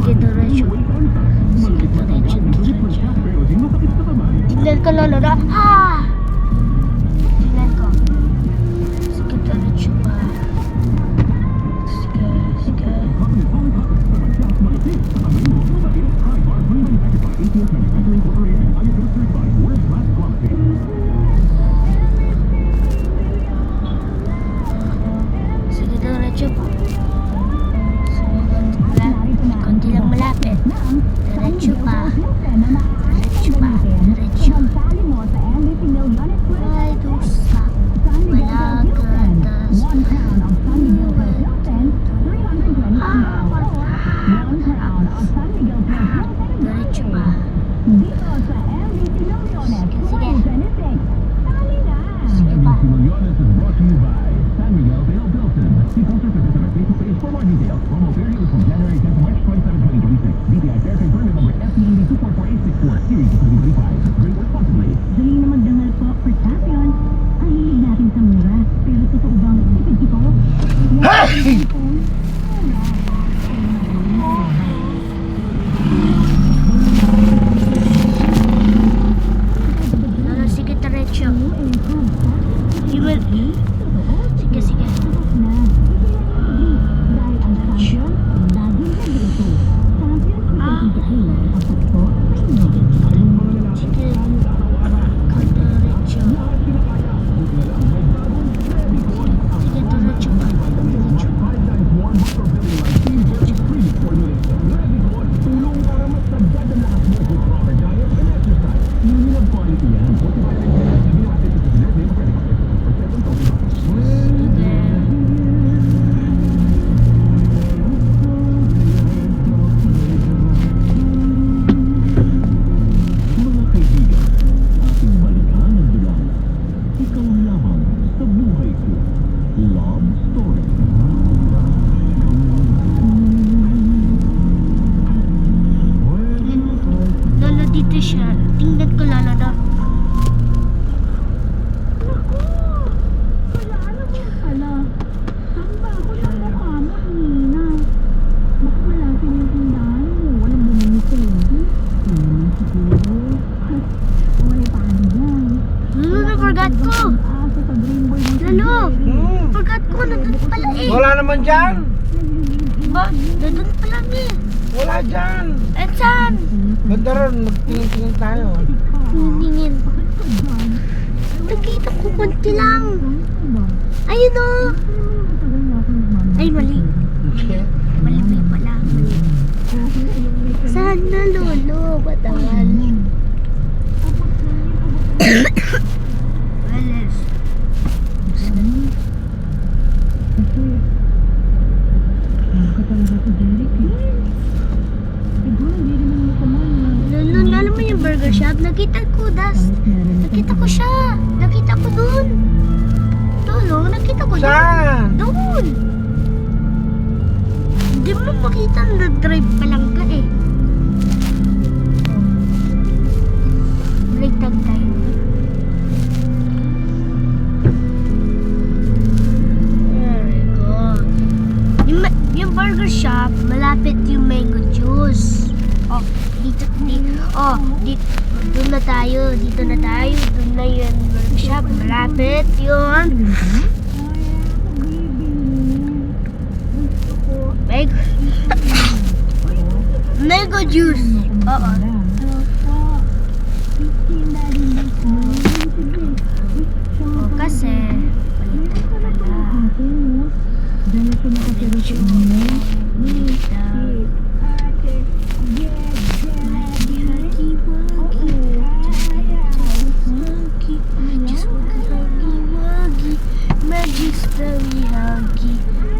Sige, diretso. Sige, diretso, diretso. Tignan ko lalo na. Ha! Tignan ko. Sige, diretso pa. Sige, sige. Sige, diretso pa. Konti lang malapit. Diretso pa. Diretso pa. Diretso. Ay, dusa. Malagatas. Diretso pa. Sige, sige. Sige pa. Galing na magdangal po for champion. Ang hilig natin sa mura. Pero totoo bang tipid ito? Lalo, sige, diretso. Sige, sige. Lalo, dito siya. Tingnan ko lalo na. Lalo, na-forgot ko. Lalo, forgot ko. Nandun pala eh. Wala naman dyan. Ba? Nandun pala eh. Wala dyan. Eh, saan? Banda ron, magtingin-tingin tayo. Hiningin. Nakita ko konti lang. Ayun o. Ay, mali. Mali pala. Mali. Saan na, Lolo? Batangan. Alas. Lalo mo yung burger shop? Nakita ko, nakita ko siya. Nakita ko dun. Lolo, nakita ko dun. Saan? Doon. Hindi mo makita, nag-drive pa lang ka eh. Ligtag tayo. There we go. Yung burger shop, malapit yung mango juice. Oh, dito. Doon na tayo. Dito na tayo. Doon na yung burger shop. Malapit yun. Mango juice. Oo. Kasi palitan ko na lang.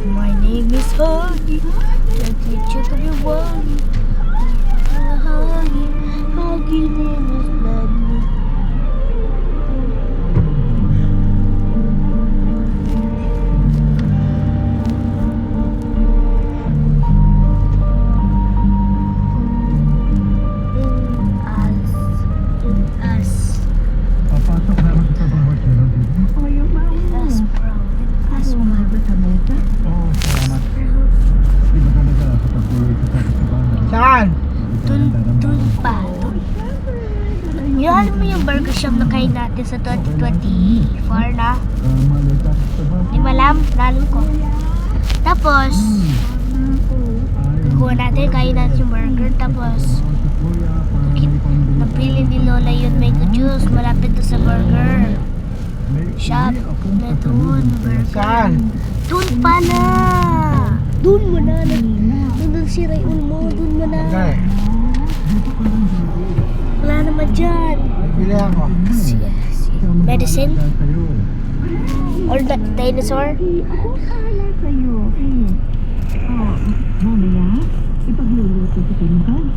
My name is Huggy. Huggy name is Lovely. siyam na kain natin sa 2024 na. Di ba alam? Lalim ko. Tapos, kukuha natin, kain natin yung burger. Tapos, napili ni Lola yung mango juice. Malapit to sa burger shop. Na doon, burger. Saan? Doon pala. Doon mo na. Doon si Rayon mo. Doon mo na. Okay. Wala naman dyan. Bili ako. Medicine? Or the dinosaur? Ako kala sa'yo. Mamaya, ipagluluto kita ng